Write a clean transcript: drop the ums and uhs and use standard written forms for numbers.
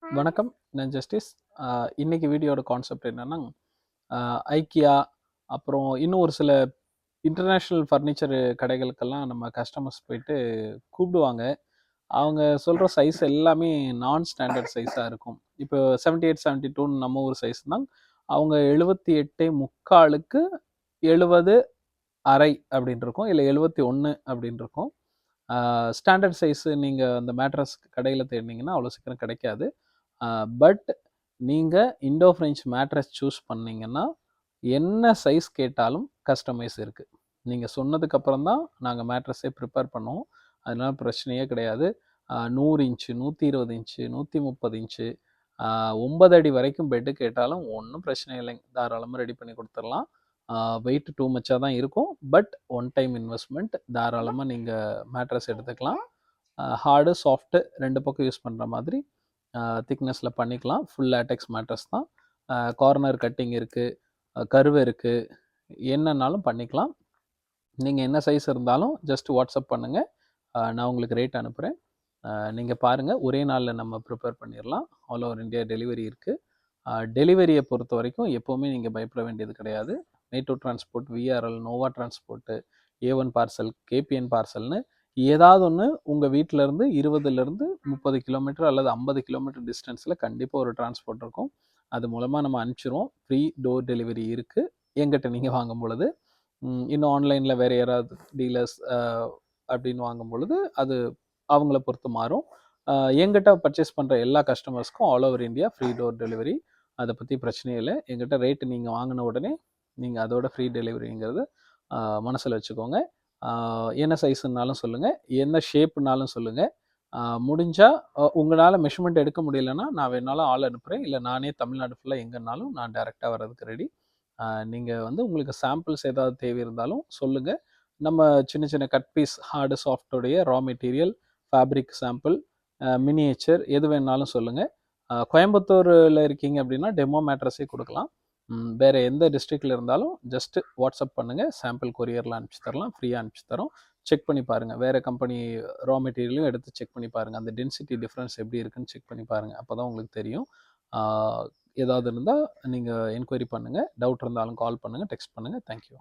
வணக்கம். நான் ஜஸ்டிஸ். இன்னைக்கு வீடியோட கான்செப்ட் என்னன்னா, ஐக்கியா அப்புறம் இன்னும் ஒரு சில இன்டர்நேஷ்னல் ஃபர்னிச்சர் கடைகளுக்கெல்லாம் நம்ம கஸ்டமர்ஸ் போயிட்டு கூப்பிடுவாங்க. அவங்க சொல்ற சைஸ் எல்லாமே நான் ஸ்டாண்டர்ட் சைஸா இருக்கும். இப்போ 78, 72ன்னு நம்ம ஊர் சைஸ்னா, அவங்க 78.75க்கு 70 1/2 அப்படின்னு இருக்கும். இல்ல 71 அப்படின்னு இருக்கும். ஸ்டாண்டர்ட் சைஸ் நீங்க அந்த மேட்ரஸ் கடையில தேடினீங்கன்னா அவ்வளோ சீக்கிரம் கிடைக்காது. பட் நீங்கள் இண்டோ ஃப்ரெஞ்ச் மேட்ரஸ் சூஸ் பண்ணீங்கன்னா என்ன சைஸ் கேட்டாலும் கஸ்டமைஸ் இருக்குது. நீங்கள் சொன்னதுக்கப்புறம் தான் நாங்கள் மேட்ரஸே ப்ரிப்பேர் பண்ணுவோம். அதனால பிரச்சனையே கிடையாது. 100 இன்ச்சு, 120 இன்ச்சு, 130 இன்ச்சு, 9 அடி வரைக்கும் பெட்டு கேட்டாலும் ஒன்றும் பிரச்சனை இல்லைங்க. தாராளமாக ரெடி பண்ணி கொடுத்துடலாம். வெயிட் டூ மச்சாக தான் இருக்கும். But one time investment. தாராளமாக நீங்கள் மேட்ரஸ் எடுத்துக்கலாம். ஹார்டு சாஃப்ட்டு ரெண்டு பக்கம் யூஸ் பண்ணுற மாதிரி திக்னஸில் பண்ணிக்கலாம். ஃபுல் லேட்டெக்ஸ் மேட்ரஸ் தான். கார்னர் கட்டிங் இருக்குது, கர்வ் இருக்குது, என்னன்னாலும் பண்ணிக்கலாம். நீங்கள் என்ன சைஸ் இருந்தாலும் ஜஸ்ட் வாட்ஸ்அப் பண்ணுங்கள். நான் உங்களுக்கு ரேட் அனுப்புகிறேன். நீங்கள் பாருங்கள். ஒரே நாளில் நம்ம ப்ரிப்பேர் பண்ணிடலாம். ஆல் ஓவர் இந்தியா டெலிவரி இருக்குது. டெலிவரியை பொறுத்த வரைக்கும் எப்போவுமே நீங்கள் பயப்பட வேண்டியது கிடையாது. நேட்டோ டிரான்ஸ்போர்ட், விஆர்எல், நோவா டிரான்ஸ்போர்ட்டு, A1 பார்சல், கேபிஎன் பார்சல்னு ஏதாவது ஒன்று உங்கள் வீட்டிலேருந்து 20லேருந்து 30 கிலோமீட்டர் அல்லது 50 கிலோமீட்டர் டிஸ்டன்ஸில் கண்டிப்பாக ஒரு டிரான்ஸ்போர்ட் இருக்கும். அது மூலமாக நம்ம அனுப்பிச்சிருவோம். ஃப்ரீ டோர் டெலிவரி இருக்குது எங்கிட்ட நீங்கள் வாங்கும் பொழுது. இன்னும் ஆன்லைனில் வேறு யாராவது டீலர்ஸ் அப்படின்னு வாங்கும் பொழுது அது அவங்கள பொறுத்து மாறும். எங்கிட்ட பர்ச்சேஸ் பண்ணுற எல்லா கஸ்டமர்ஸ்க்கும் all over India free door delivery. அதை பற்றி பிரச்சனையே இல்லை. எங்கிட்ட ரேட்டு நீங்கள் வாங்கின உடனே நீங்கள் அதோட ஃப்ரீ டெலிவரிங்கிறது மனசில் வச்சுக்கோங்க. என்ன சைஸுன்னாலும் சொல்லுங்கள், என்ன ஷேப்புனாலும் சொல்லுங்கள். முடிஞ்சால் உங்களால் மெஷர்மெண்ட் எடுக்க முடியலன்னா நான் வேணாலும் ஆள் அனுப்புகிறேன். இல்லை நானே தமிழ்நாடு ஃபுல்லாக எங்கேனாலும் நான் டேரெக்டாக வர்றதுக்கு ரெடி. நீங்கள் வந்து உங்களுக்கு சாம்பிள்ஸ் ஏதாவது தேவை இருந்தாலும் சொல்லுங்கள். நம்ம சின்ன சின்ன கட் பீஸ் ஹார்டு சாஃப்டோடைய raw material, fabric sample, miniature எது வேணாலும் சொல்லுங்கள். கோயம்புத்தூரில் இருக்கீங்க அப்படின்னா டெமோ மேட்ரஸே கொடுக்கலாம். வேறு எந்த டிஸ்ட்ரிக்டில் இருந்தாலும் ஜஸ்ட்டு வாட்ஸ்அப் பண்ணுங்கள். சாம்பிள் கொரியரில் அனுப்பிச்சி தரலாம். ஃப்ரீயாக அனுப்பிச்சி தரோம். செக் பண்ணி பாருங்கள். வேறு கம்பெனி ரா மெட்டீரியலையும் எடுத்து செக் பண்ணி பாருங்கள். அந்த டென்சிட்டி டிஃப்ரென்ஸ் எப்படி இருக்குன்னு செக் பண்ணி பாருங்கள். அப்போ தான் உங்களுக்கு தெரியும். ஏதாவது இருந்தால் நீங்கள் என்கொயரி பண்ணுங்கள். டவுட் இருந்தாலும் கால் பண்ணுங்கள், டெக்ஸ்ட் பண்ணுங்கள். தேங்க்யூ.